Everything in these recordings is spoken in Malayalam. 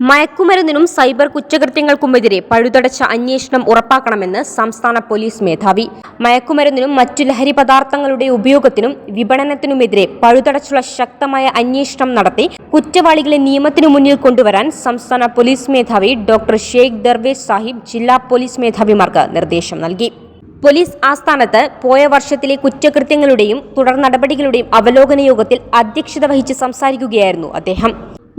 മയക്കുമരുന്നിനും സൈബർ കുറ്റകൃത്യങ്ങൾക്കുമെതിരെ പഴുതടച്ച അന്വേഷണം ഉറപ്പാക്കണമെന്ന് സംസ്ഥാന പോലീസ് മേധാവി. മയക്കുമരുന്നിനും മറ്റു ലഹരി പദാർത്ഥങ്ങളുടെ ഉപയോഗത്തിനും വിപണനത്തിനുമെതിരെ പഴുതടച്ചുള്ള ശക്തമായ അന്വേഷണം നടത്തി കുറ്റവാളികളെ നിയമത്തിനു മുന്നിൽ കൊണ്ടുവരാൻ സംസ്ഥാന പോലീസ് മേധാവി ഡോക്ടർ ഷെയ്ഖ് ദർവേഷ് സാഹിബ് ജില്ലാ പോലീസ് മേധാവിമാർക്ക് നിർദ്ദേശം നൽകി. പോലീസ് ആസ്ഥാനത്ത് പോയ വർഷത്തിലെ കുറ്റകൃത്യങ്ങളുടെയും തുടർ നടപടികളുടെയും അവലോകന യോഗത്തിൽ അധ്യക്ഷത വഹിച്ച് സംസാരിക്കുകയായിരുന്നു അദ്ദേഹം.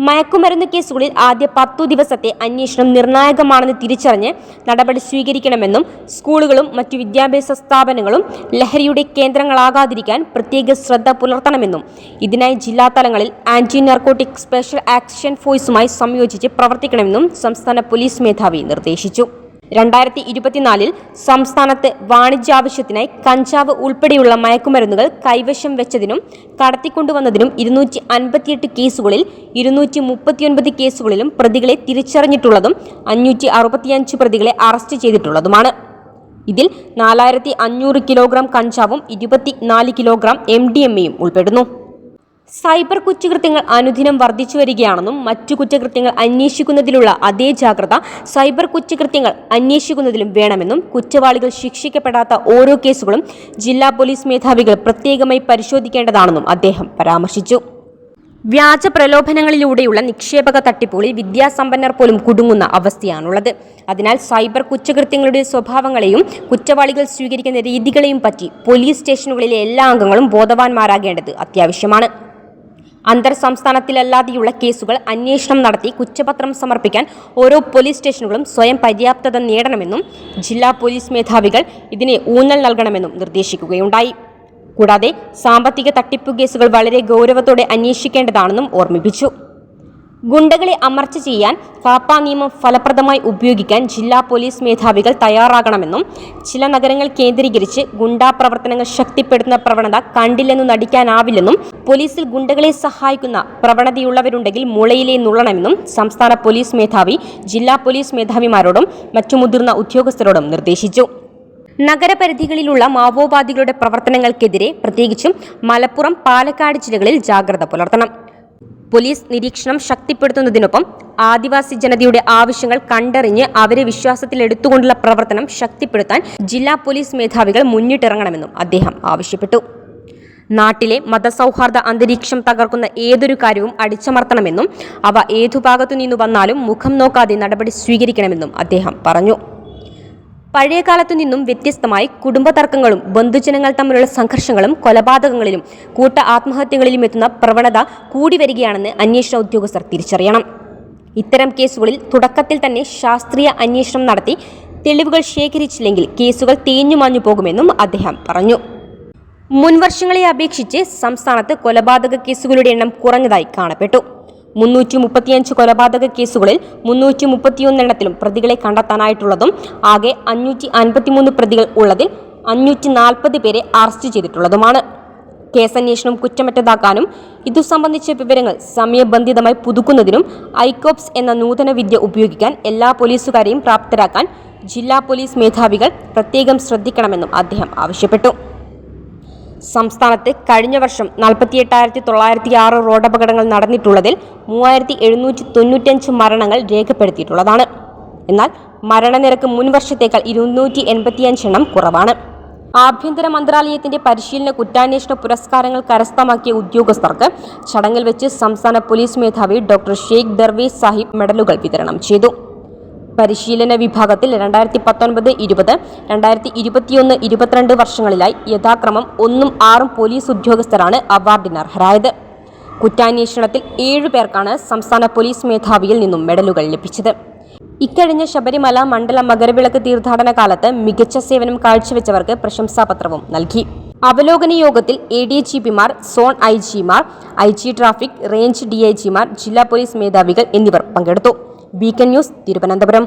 മയക്കുമരുന്ന് കേസുകളിൽ ആദ്യ 10 ദിവസത്തെ അന്വേഷണം നിർണായകമാണെന്ന് തിരിച്ചറിഞ്ഞ് നടപടി സ്വീകരിക്കണമെന്നും സ്കൂളുകളും മറ്റു വിദ്യാഭ്യാസ സ്ഥാപനങ്ങളും ലഹരിയുടെ കേന്ദ്രങ്ങളാകാതിരിക്കാൻ പ്രത്യേക ശ്രദ്ധ പുലർത്തണമെന്നും ഇതിനായി ജില്ലാതലങ്ങളിൽ ആന്റി നാർക്കോട്ടിക് സ്പെഷ്യൽ ആക്ഷൻ ഫോഴ്സുമായി സംയോജിച്ച് പ്രവർത്തിക്കണമെന്നും സംസ്ഥാന പോലീസ് മേധാവി നിർദ്ദേശിച്ചു. 2024 സംസ്ഥാനത്ത് വാണിജ്യാവശ്യത്തിനായി കഞ്ചാവ് ഉൾപ്പെടെയുള്ള മയക്കുമരുന്നുകൾ കൈവശം വെച്ചതിനും കടത്തിക്കൊണ്ടുവന്നതിനും 258 കേസുകളിൽ 239 കേസുകളിലും പ്രതികളെ തിരിച്ചറിഞ്ഞിട്ടുള്ളതും 565 പ്രതികളെ അറസ്റ്റ് ചെയ്തിട്ടുള്ളതുമാണ്. ഇതിൽ 4500 കിലോഗ്രാം കഞ്ചാവും 24 കിലോഗ്രാം MDMAയും ഉൾപ്പെടുന്നു. സൈബർ കുറ്റകൃത്യങ്ങൾ അനുദിനം വർദ്ധിച്ചു വരികയാണെന്നും മറ്റു കുറ്റകൃത്യങ്ങൾ അന്വേഷിക്കുന്നതിലുള്ള അതേ ജാഗ്രത സൈബർ കുറ്റകൃത്യങ്ങൾ അന്വേഷിക്കുന്നതിലും വേണമെന്നും കുറ്റവാളികൾ ശിക്ഷിക്കപ്പെടാത്ത ഓരോ കേസുകളും ജില്ലാ പോലീസ് മേധാവികൾ പ്രത്യേകമായി പരിശോധിക്കേണ്ടതാണെന്നും അദ്ദേഹം പരാമർശിച്ചു. വ്യാജ പ്രലോഭനങ്ങളിലൂടെയുള്ള നിക്ഷേപക തട്ടിപ്പുകളിൽ വിദ്യാസമ്പന്നർ പോലും കുടുങ്ങുന്ന അവസ്ഥയാണുള്ളത്. അതിനാൽ സൈബർ കുറ്റകൃത്യങ്ങളുടെ സ്വഭാവങ്ങളെയും കുറ്റവാളികൾ സ്വീകരിക്കുന്ന രീതികളെയും പറ്റി പോലീസ് സ്റ്റേഷനുകളിലെ എല്ലാ അംഗങ്ങളും ബോധവാന്മാരാകേണ്ടത് അത്യാവശ്യമാണ്. അന്തർ സംസ്ഥാനത്തിലല്ലാതെയുള്ള കേസുകൾ അന്വേഷണം നടത്തി കുറ്റപത്രം സമർപ്പിക്കാൻ ഓരോ പോലീസ് സ്റ്റേഷനുകളും സ്വയം പര്യാപ്തത നേടണമെന്നും ജില്ലാ പോലീസ് മേധാവികൾ ഇതിനെ ഊന്നൽ നൽകണമെന്നും നിർദ്ദേശിക്കുകയുണ്ടായി. കൂടാതെ സാമ്പത്തിക തട്ടിപ്പു കേസുകൾ വളരെ ഗൗരവത്തോടെ അന്വേഷിക്കേണ്ടതാണെന്നും ഓർമ്മിപ്പിച്ചു. ഗുണ്ടകളെ അമർച്ച ചെയ്യാൻ കാപ്പ നിയമം ഫലപ്രദമായി ഉപയോഗിക്കാൻ ജില്ലാ പോലീസ് മേധാവികൾ തയ്യാറാകണമെന്നും ചില നഗരങ്ങൾ കേന്ദ്രീകരിച്ച് ഗുണ്ടാ പ്രവർത്തനങ്ങൾ ശക്തിപ്പെടുത്തുന്ന പ്രവണത കണ്ടില്ലെന്നു നടിക്കാനാവില്ലെന്നും പോലീസിൽ ഗുണ്ടകളെ സഹായിക്കുന്ന പ്രവണതയുള്ളവരുണ്ടെങ്കിൽ മുളയിലേ നുള്ളണമെന്നും സംസ്ഥാന പോലീസ് മേധാവി ജില്ലാ പോലീസ് മേധാവിമാരോടും മറ്റു മുതിർന്ന ഉദ്യോഗസ്ഥരോടും നിർദ്ദേശിച്ചു. നഗരപരിധികളിലുള്ള മാവോവാദികളുടെ പ്രവർത്തനങ്ങൾക്കെതിരെ പ്രത്യേകിച്ചും മലപ്പുറം, പാലക്കാട് ജില്ലകളിൽ ജാഗ്രത പുലർത്തണം. പോലീസ് നിരീക്ഷണം ശക്തിപ്പെടുത്തുന്നതിനൊപ്പം ആദിവാസി ജനതയുടെ ആവശ്യങ്ങൾ കണ്ടറിഞ്ഞ് അവരെ വിശ്വാസത്തിലെടുത്തുകൊണ്ടുള്ള പ്രവർത്തനം ശക്തിപ്പെടുത്താൻ ജില്ലാ പോലീസ് മേധാവികൾ മുന്നിട്ടിറങ്ങണമെന്നും അദ്ദേഹം ആവശ്യപ്പെട്ടു. നാട്ടിലെ മതസൗഹാർദ്ദ അന്തരീക്ഷം തകർക്കുന്ന ഏതൊരു കാര്യവും അടിച്ചമർത്തണമെന്നും അവ ഏതു ഭാഗത്തു നിന്നു വന്നാലും മുഖം നോക്കാതെ നടപടി സ്വീകരിക്കണമെന്നും അദ്ദേഹം പറഞ്ഞു. പഴയകാലത്തു നിന്നും വ്യത്യസ്തമായി കുടുംബ തർക്കങ്ങളും ബന്ധുജനങ്ങൾ തമ്മിലുള്ള സംഘർഷങ്ങളും കൊലപാതകങ്ങളിലും കൂട്ട ആത്മഹത്യകളിലും എത്തുന്ന പ്രവണത കൂടി വരികയാണെന്ന് അന്വേഷണ ഉദ്യോഗസ്ഥർ തിരിച്ചറിയണം. ഇത്തരം കേസുകളിൽ തുടക്കത്തിൽ തന്നെ ശാസ്ത്രീയ അന്വേഷണം നടത്തി തെളിവുകൾ ശേഖരിച്ചില്ലെങ്കിൽ കേസുകൾ തേഞ്ഞുമാഞ്ഞു പോകുമെന്നും അദ്ദേഹം പറഞ്ഞു. മുൻവർഷങ്ങളെ അപേക്ഷിച്ച് സംസ്ഥാനത്ത് കൊലപാതക കേസുകളുടെ എണ്ണം കുറഞ്ഞതായി കാണപ്പെട്ടു. 335 കൊലപാതക കേസുകളിൽ 331 എണ്ണത്തിലും പ്രതികളെ കണ്ടെത്താനായിട്ടുള്ളതും ആകെ 553 പ്രതികൾ ഉള്ളതിൽ 540 പേരെ അറസ്റ്റ് ചെയ്തിട്ടുള്ളതുമാണ്. കേസന്വേഷണം കുറ്റമറ്റതാക്കാനും ഇതു സംബന്ധിച്ച വിവരങ്ങൾ സമയബന്ധിതമായി പുതുക്കുന്നതിനും ഐകോപ്സ് എന്ന നൂതന വിദ്യ ഉപയോഗിക്കാൻ എല്ലാ പോലീസുകാരെയും പ്രാപ്തരാക്കാൻ ജില്ലാ പോലീസ് മേധാവികൾ പ്രത്യേകം ശ്രദ്ധിക്കണമെന്നും അദ്ദേഹം ആവശ്യപ്പെട്ടു. സംസ്ഥാനത്ത് കഴിഞ്ഞ വർഷം 48,906 റോഡപകടങ്ങൾ നടന്നിട്ടുള്ളതിൽ 3,795 മരണങ്ങൾ രേഖപ്പെടുത്തിയിട്ടുള്ളതാണ്. എന്നാൽ മരണനിരക്ക് മുൻവർഷത്തേക്കാൾ 285 എണ്ണം കുറവാണ്. ആഭ്യന്തര മന്ത്രാലയത്തിന്റെ പരിശീലന കുറ്റാന്വേഷണ പുരസ്കാരങ്ങൾ കരസ്ഥമാക്കിയ ഉദ്യോഗസ്ഥർക്ക് ചടങ്ങിൽ വെച്ച് സംസ്ഥാന പോലീസ് മേധാവി ഡോക്ടർ ഷെയ്ഖ് ദർവേഷ് സാഹിബ് മെഡലുകൾ വിതരണം ചെയ്തു. പരിശീലന വിഭാഗത്തിൽ 2019, 20, 2021, 22 വർഷങ്ങളിലായി യഥാക്രമം 1ഉം 6ഉം പോലീസ് ഉദ്യോഗസ്ഥരാണ് അവാർഡിന് അർഹരായത്. കുറ്റാന്വേഷണത്തിൽ 7 പേർക്കാണ് സംസ്ഥാന പോലീസ് മേധാവിയിൽ നിന്നും മെഡലുകൾ ലഭിച്ചത്. ഇക്കഴിഞ്ഞ ശബരിമല മണ്ഡല മകരവിളക്ക് തീർത്ഥാടന കാലത്ത് മികച്ച സേവനം കാഴ്ചവെച്ചവർക്ക് പ്രശംസാപത്രവും നൽകി. അവലോകന യോഗത്തിൽ ADGPമാർ, സോൺ IG മാർ, IG ട്രാഫിക്, റേഞ്ച് DIGമാർ, ജില്ലാ പോലീസ് മേധാവികൾ എന്നിവർ പങ്കെടുത്തു. Beacon news, Thiruvananthapuram.